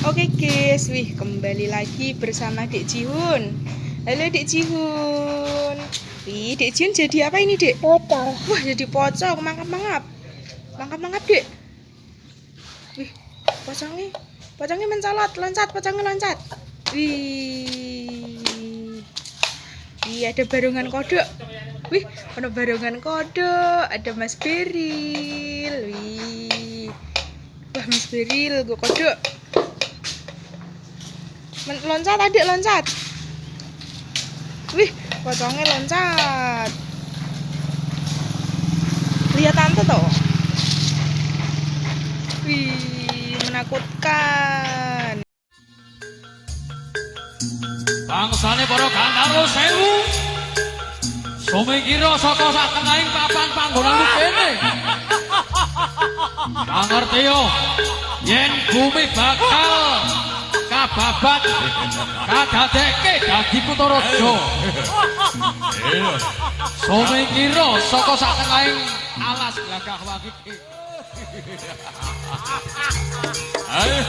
Oke guys, kembali lagi bersama Dek Jihun. Halo Dek Jihun. Dek Jihun jadi apa ini Dek? Pocong. Wah jadi pocong, mangap-mangap. Mangap-mangap Dek. Pocongnya mencolot, pocongnya loncat. Ada barongan kodok. Ada barongan kodok, ada Mas Beril. Wah Mas Beril, gue kodok. Loncat adik, loncat. Pocongnya loncat. Lihat tante toh. Menakutkan. Bangsane para Gandharwa Sewu. Sumikira saka satengahing papan panggonanmu kene. Pangerti yo yen bumi bakal kababat kadadekke dadi kutha raja. Sumikira saka satengahing alas glagah wakiti. Ayo.